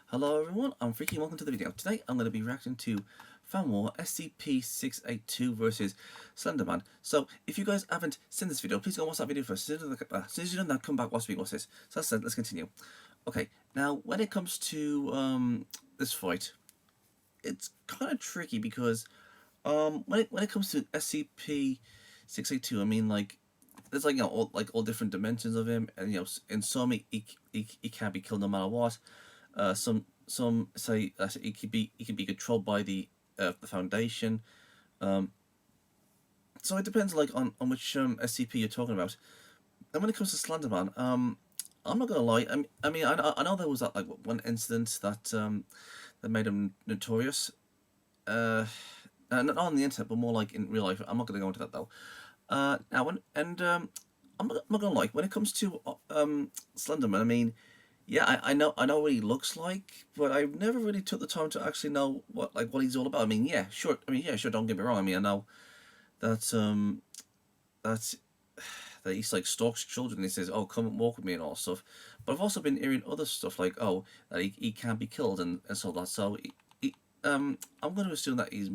Hello everyone, I'm Freaky and welcome to the video. Today I'm going to be reacting to Fan War SCP-682 versus Slenderman. So if you guys haven't seen this video, please go watch that video first. As soon as you're done that, come back, watch this. So that's it, let's continue. Okay, now when it comes to this fight, it's kind of tricky because when it comes to SCP-682, I mean, like, there's like, you know, all different dimensions of him, and, you know, in some he can't be killed no matter what. Some say it can be controlled by the Foundation. So it depends, like, on which SCP you're talking about. And when it comes to Slenderman, I'm not gonna lie. I know there was that, like, one incident that that made him notorious. Not on the internet, but more like in real life. I'm not gonna go into that though. I'm not gonna lie. When it comes to Slenderman, I mean, yeah, I know what he looks like, but I've never really took the time to actually know what he's all about. I mean, yeah, sure. Don't get me wrong. I mean, I know that that's that he's like stalks children. He says, "Oh, come and walk with me" and all stuff. But I've also been hearing other stuff like, "Oh, that he can't be killed" and so that. So, I'm going to assume that he's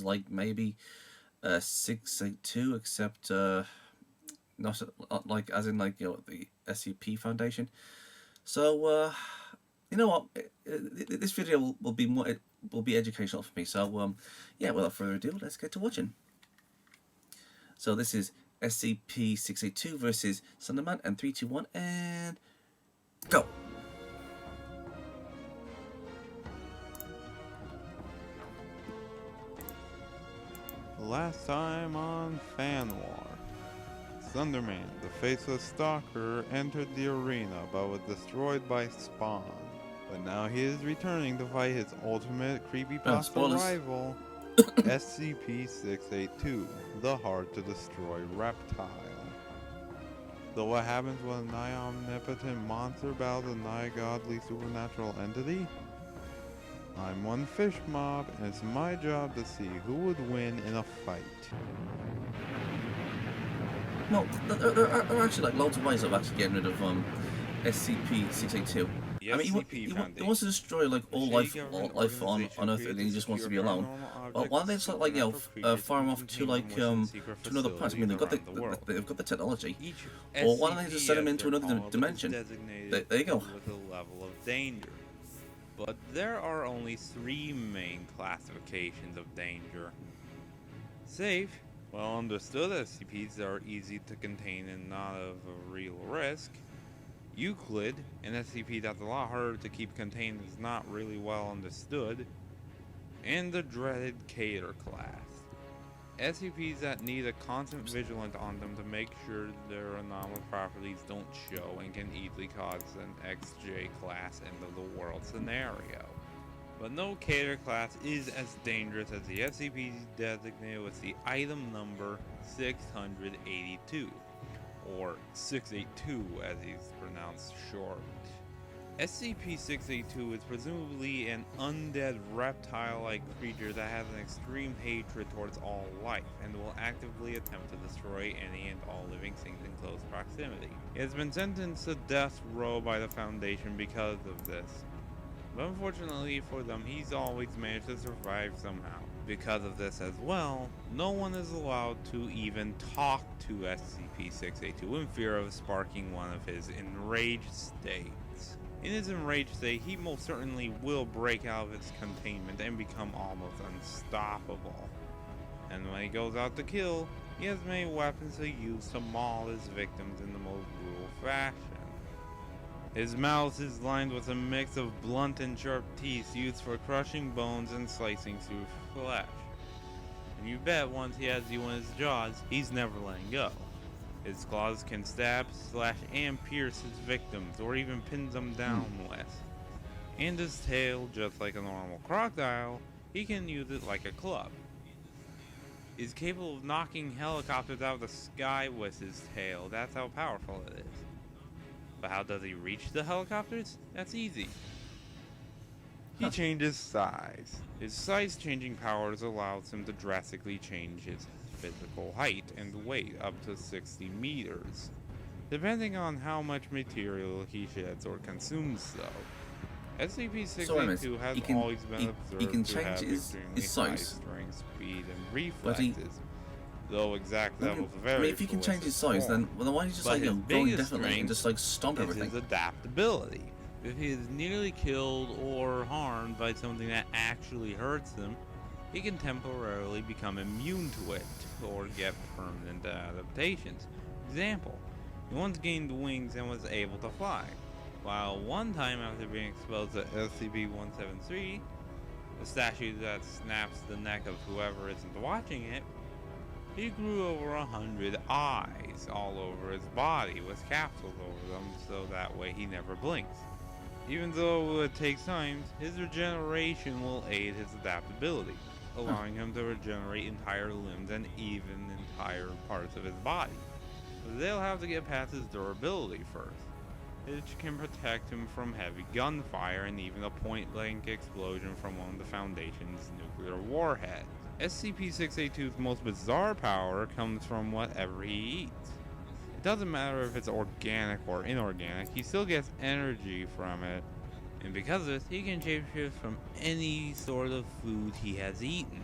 like maybe 682, except not like as in, like, you know, the SCP Foundation. So, you know what? This video will be educational for me. So, yeah, without further ado, let's get to watching. So this is SCP-682 versus Slenderman, and 3, 2, 1, and go. Last time on Fan War, Slenderman, the faceless stalker, entered the arena but was destroyed by Spawn. But now he is returning to fight his ultimate creepypasta rival, SCP-682, the hard-to-destroy reptile. So what happens when a nigh omnipotent monster battles a nigh godly supernatural entity? I'm one fish mob, and it's my job to see who would win in a fight. No, there are actually, like, loads of ways of actually getting rid of SCP-682. I mean, he wants to destroy, like, all life on Earth, and he just wants to be alone. Well, why don't they just, like, you know, fire him off to, like, to another planet? I mean, they've got the technology. Or why don't they just send him into another dimension? There you go. With a level of danger. But there are only 3 main classifications of danger. Safe. Well understood SCPs that are easy to contain and not of a real risk. Euclid, an SCP that's a lot harder to keep contained and is not really well understood. And the dreaded Cater class. SCPs that need a constant vigilance on them to make sure their anomalous properties don't show and can easily cause an XJ class end of the world scenario. But no Cater class is as dangerous as the SCP designated with the item number 682, or 682 as he's pronounced short. SCP-682 is presumably an undead reptile-like creature that has an extreme hatred towards all life and will actively attempt to destroy any and all living things in close proximity. He has been sentenced to death row by the Foundation because of this. But unfortunately for them, he's always managed to survive somehow. Because of this as well, no one is allowed to even talk to SCP-682 in fear of sparking one of his enraged states. In his enraged state, he most certainly will break out of its containment and become almost unstoppable. And when he goes out to kill, he has many weapons to use to maul his victims in the most brutal fashion. His mouth is lined with a mix of blunt and sharp teeth used for crushing bones and slicing through flesh. And you bet once he has you in his jaws, he's never letting go. His claws can stab, slash, and pierce his victims, or even pin them down with. And his tail, just like a normal crocodile, he can use it like a club. He's capable of knocking helicopters out of the sky with his tail. That's how powerful it is. But how does he reach the helicopters? That's easy. He changes size. His size-changing powers allows him to drastically change his physical height and weight up to 60 meters, depending on how much material he sheds or consumes though. So, anyways, SCP-682 has he can always been he can observed to change have his extremely high size, strength, speed, and but he. reflexes, though exact I levels mean, vary. if he can for change his size, then why don't you just But his go biggest indefinitely and just stomp is everything? his adaptability. If he is nearly killed or harmed by something that actually hurts him, he can temporarily become immune to it or get permanent adaptations. Example, he once gained wings and was able to fly, while one time after being exposed to SCP-173, a statue that snaps the neck of whoever isn't watching it, he grew over 100 eyes all over his body with capsules over them so that way he never blinks. Even though it takes time, his regeneration will aid his adaptability, allowing him to regenerate entire limbs and even entire parts of his body. But they'll have to get past his durability first, which can protect him from heavy gunfire and even a point-blank explosion from one of the Foundation's nuclear warheads. SCP-682's most bizarre power comes from whatever he eats. It doesn't matter if it's organic or inorganic, he still gets energy from it, and because of this, he can shapeshift from any sort of food he has eaten.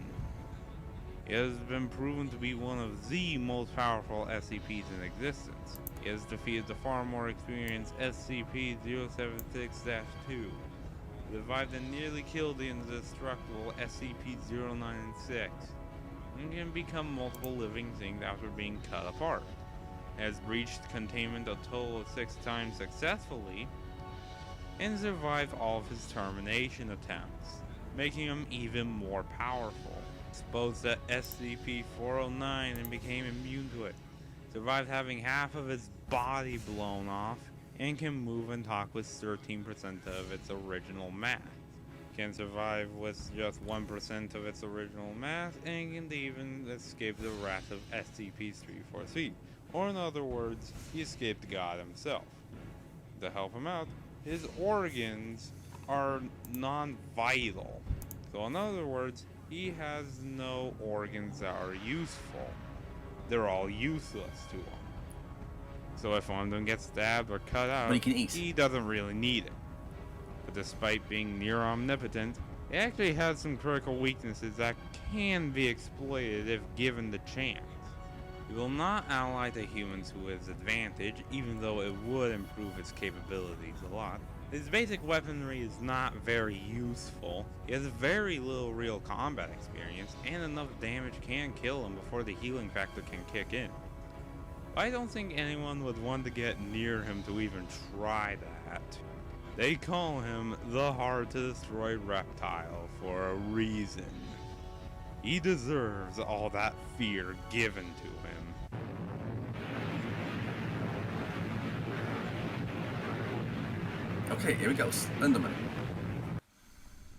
He has been proven to be one of the most powerful SCPs in existence. He has defeated the far more experienced SCP-076-2, revived and nearly killed the indestructible SCP-096, and can become multiple living things after being cut apart. Has breached containment a total of 6 times successfully, and survived all of his termination attempts, making him even more powerful. Exposed to SCP-409 and became immune to it, survived having half of his body blown off, and can move and talk with 13% of its original mass. Can survive with just 1% of its original mass, and can even escape the wrath of SCP-343. Or in other words, he escaped God himself. To help him out, his organs are non-vital. So in other words, he has no organs that are useful. They're all useless to him. So if one of them gets stabbed or cut out, But he can eat. he doesn't really need it. But despite being near omnipotent, it actually has some critical weaknesses that can be exploited if given the chance. He will not ally to humans to his advantage, even though it would improve his capabilities a lot. His basic weaponry is not very useful. He has very little real combat experience, and enough damage can kill him before the healing factor can kick in. I don't think anyone would want to get near him to even try that. They call him the hard-to-destroy reptile for a reason. He deserves all that fear given to him. Okay, here we go. Slenderman.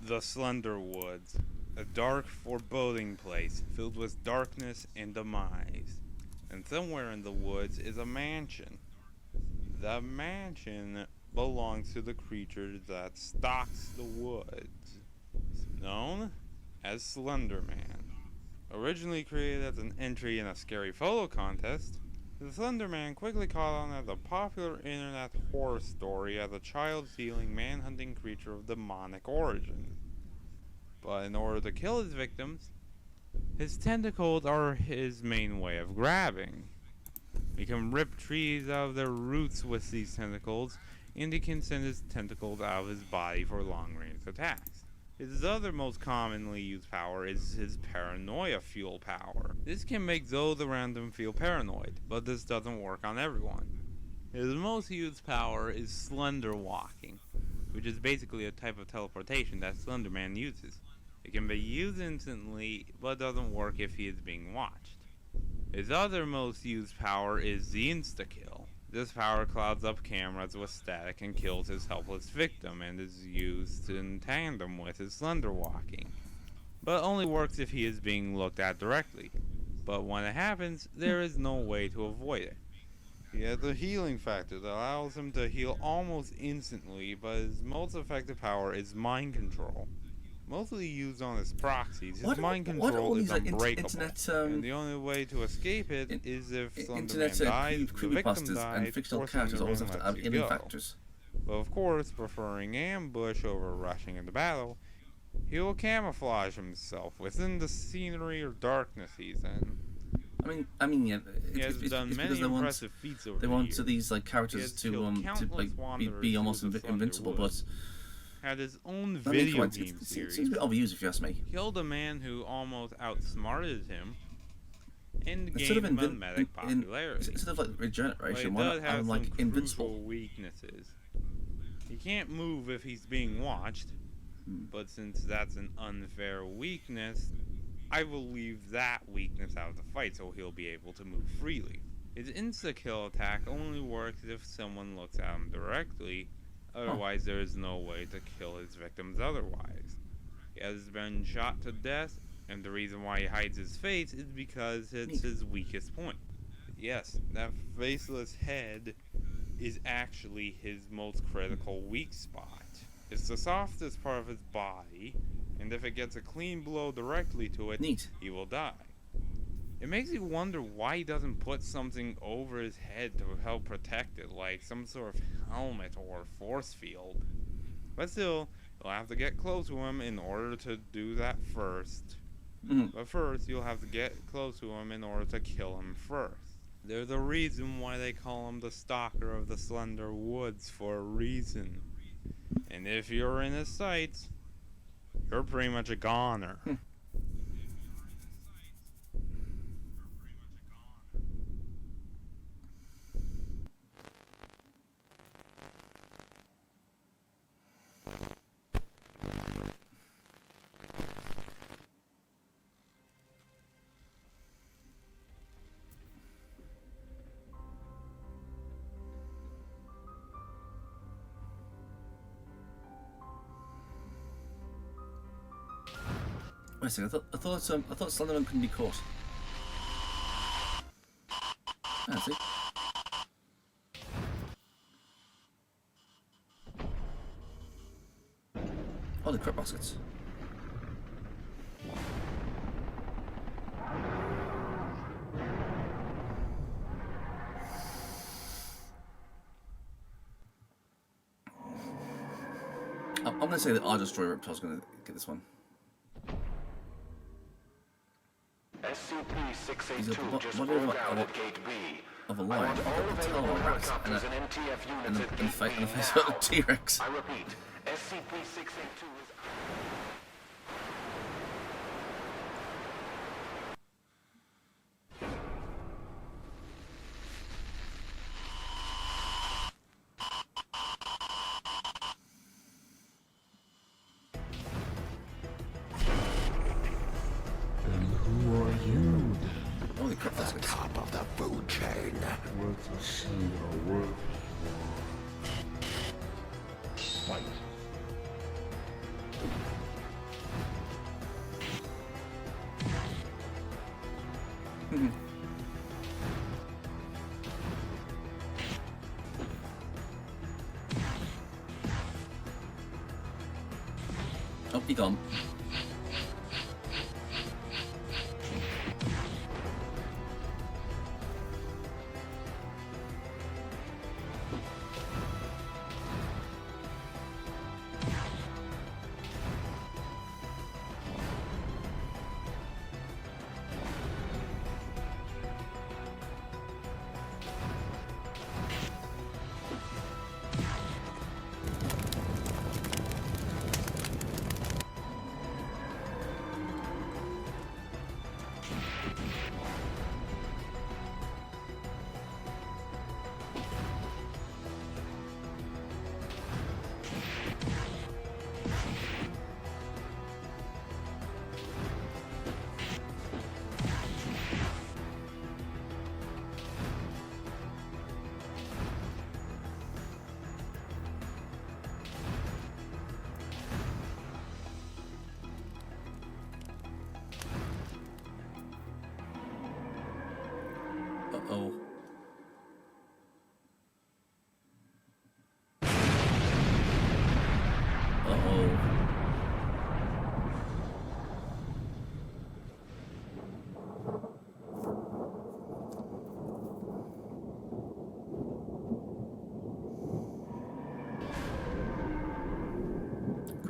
The Slender Woods, a dark, foreboding place filled with darkness and demise. And somewhere in the woods is a mansion. The mansion belongs to the creature that stalks the woods, known as Slenderman. Originally created as an entry in a scary photo contest, the Slenderman quickly caught on as a popular internet horror story as a child-stealing, man-hunting creature of demonic origin. But in order to kill his victims, his tentacles are his main way of grabbing. He can rip trees out of their roots with these tentacles, and he can send his tentacles out of his body for long-range attacks. His other most commonly used power is his paranoia fuel power. This can make those around him feel paranoid, but this doesn't work on everyone. His most used power is slender walking, which is basically a type of teleportation that Slenderman uses. It can be used instantly, but doesn't work if he is being watched. His other most used power is the insta-kill. This power clouds up cameras with static and kills his helpless victim, and is used in tandem with his slender walking. But only works if he is being looked at directly. But when it happens, there is no way to avoid it. He has a healing factor that allows him to heal almost instantly, but his most effective power is mind control. Mostly used on his proxies, his mind Why do all control is these like unbreakable, internet and the only way to escape it in- is if internet Slenderman dies, the victim creepypastas and dies, fictional or characters always have Slenderman to have lets you healing go. factors. But of course, preferring ambush over rushing into battle, he will camouflage himself within the scenery or darkness he's in. Yeah. He has done It's many because impressive feats over they the want years. to these like He characters has to killed countless be wanderers almost through the Slender invincible, Woods. but Had his own come video on, game it series. seems a bit overused if you ask me. Killed a man who almost outsmarted him, and Instead of gained mimetic popularity. instead of like But regeneration, he why does not have have some like crucial invincible? weaknesses. He can't move if he's being watched, but since that's an unfair weakness, I will leave that weakness out of the fight so he'll be able to move freely. His insta-kill attack only works if someone looks at him directly, otherwise there is no way to kill his victims otherwise. He has been shot to death, and the reason why he hides his face is because it's his weakest point. Yes, that faceless head is actually his most critical weak spot. It's the softest part of his body, and if it gets a clean blow directly to it, he will die. It makes you wonder why he doesn't put something over his head to help protect it, like some sort of helmet or force field. But still, you'll have to get close to him in order to do that first. But first, you'll have to get close to him in order to kill him first. There's a reason why they call him the Stalker of the Slender Woods for a reason. And if you're in his sights, you're pretty much a goner. Wait a second, I thought Slenderman couldn't be caught. I see. Oh, the crap baskets. I'm going to say that our Destroyer Reptile's going to get this one. SCP-682 just broke out at Gate B. Of a I line, want all available helicopters and MTF units at Gate B now. T-Rex. I repeat, SCP-682 is... Who are you? Holy crap, that's good. Top of the food chain. Worth a seed or worth fight. Oh, he gone.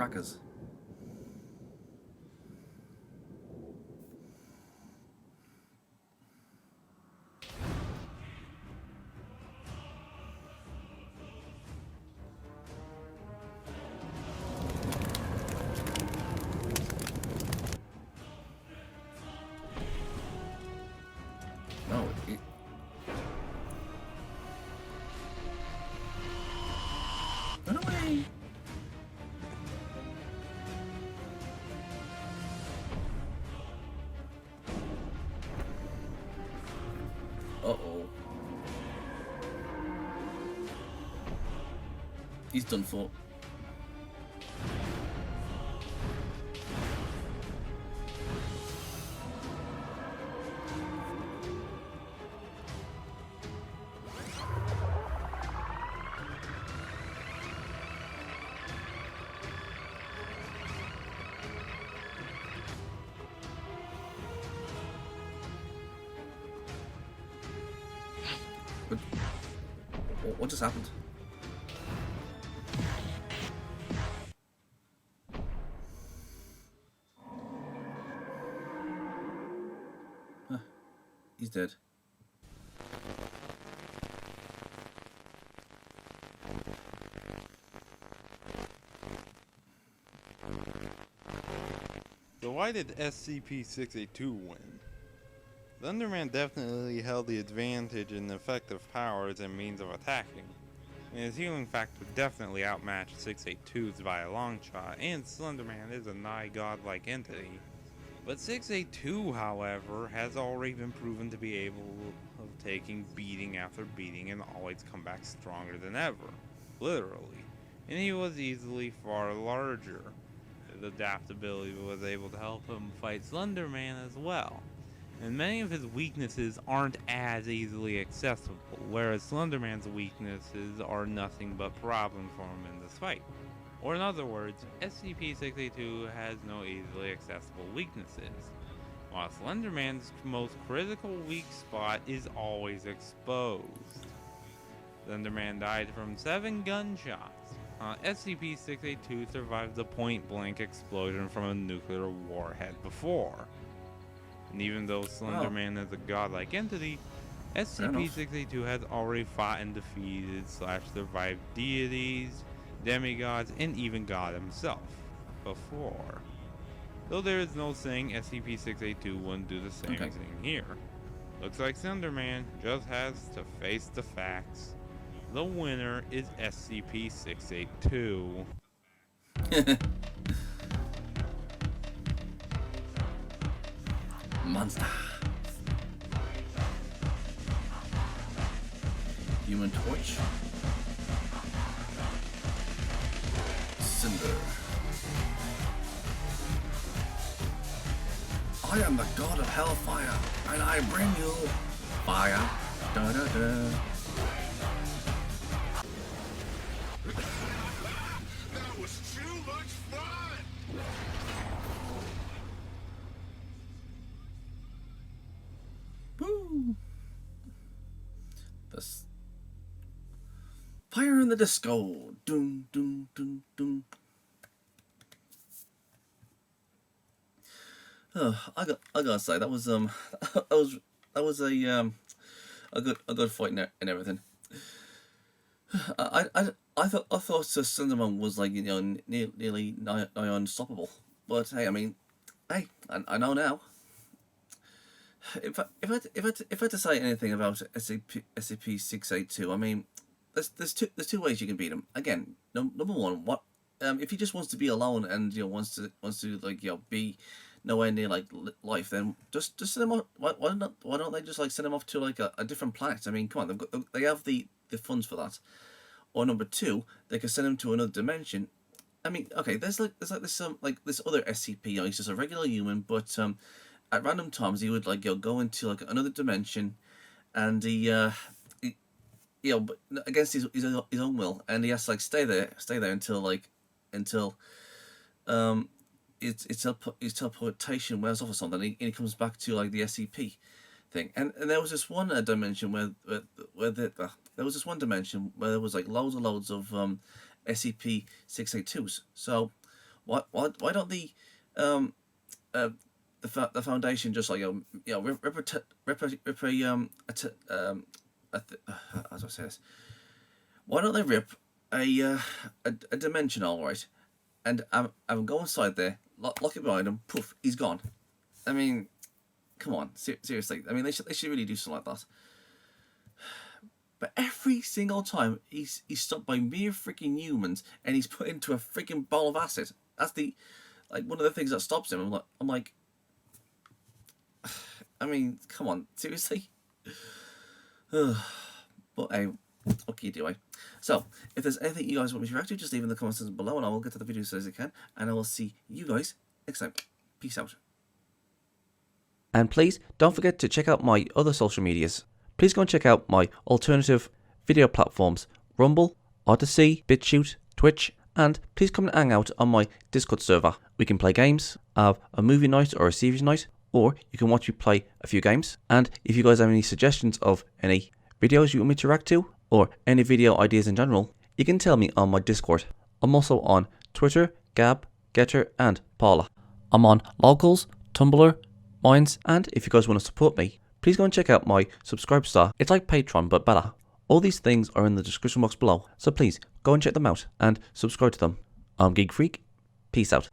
crackers. No, run away! Uh-oh. He's done for. What just happened? Huh. He's dead. So why did SCP-682 win? Slenderman definitely held the advantage in effective powers and means of attacking, and his healing factor definitely outmatched 682's by a long shot, and Slenderman is a nigh godlike entity. But 682, however, has already been proven to be able of taking beating after beating and always come back stronger than ever, literally, and he was easily far larger. His adaptability was able to help him fight Slenderman as well. And many of his weaknesses aren't as easily accessible, whereas Slenderman's weaknesses are nothing but problems for him in this fight. Or in other words, SCP-682 has no easily accessible weaknesses, while Slenderman's most critical weak spot is always exposed. Slenderman died from 7 gunshots. SCP-682 survived a point-blank explosion from a nuclear warhead before. And even though Slenderman is a godlike entity, SCP-682 has already fought and defeated / survived deities, demigods, and even God himself before. Though there is no saying SCP-682 wouldn't do the same thing here. Looks like Slenderman just has to face the facts. The winner is SCP-682. Monster. Human Torch. Cinder. I am the god of hellfire, and I bring you fire. Da da da. That was too much fun! Woo! This fire in the disco. Doom doom doom doom. I gotta say that was that was a good fight and everything. I thought Slenderman was like, you know, nearly nigh unstoppable, but hey, I mean, hey, I know now. If I had to say anything about SCP-682, I mean, there's two ways you can beat him. Again, number one, what if he just wants to be alone and, you know, wants to like, you know, be nowhere near like life, then just send him off. Why don't they just like send him off to like a different planet? I mean, come on, they have the funds for that. Or number two, they could send him to another dimension. I mean, okay, there's this other SCP. You know, he's just a regular human, but at random times he would like, you know, go into like another dimension, and he you know, but against his own will, and he has to like stay there until his teleportation wears off or something, and he comes back to like the SCP thing. And there was this one dimension where there was this one dimension where there was like loads of SCP-682s. So Why don't the the foundation just like how do I say this? Why don't they rip a dimensional, right? And have him go inside there, lock it behind him, poof, he's gone. I mean, come on, seriously. I mean, they should really do something like that. But every single time he's stopped by mere freaking humans and he's put into a freaking bowl of acid. That's one of the things that stops him. I'm like, I mean, come on, seriously. But hey, what can you do, eh? So, if there's anything you guys want me to react to, just leave in the comments below and I will get to the video as soon as I can. And I will see you guys next time. Peace out. And please don't forget to check out my other social medias. Please go and check out my alternative video platforms, Rumble, Odyssey, BitChute, Twitch, and please come and hang out on my Discord server. We can play games, have a movie night or a series night, or you can watch me play a few games. And if you guys have any suggestions of any videos you want me to react to, or any video ideas in general, you can tell me on my Discord. I'm also on Twitter, Gab, Getter, and Paula. I'm on Locals, Tumblr, Minds, and if you guys want to support me, please go and check out my Subscribe Star. It's like Patreon, but better. All these things are in the description box below, so please go and check them out and subscribe to them. I'm Geek Freak. Peace out.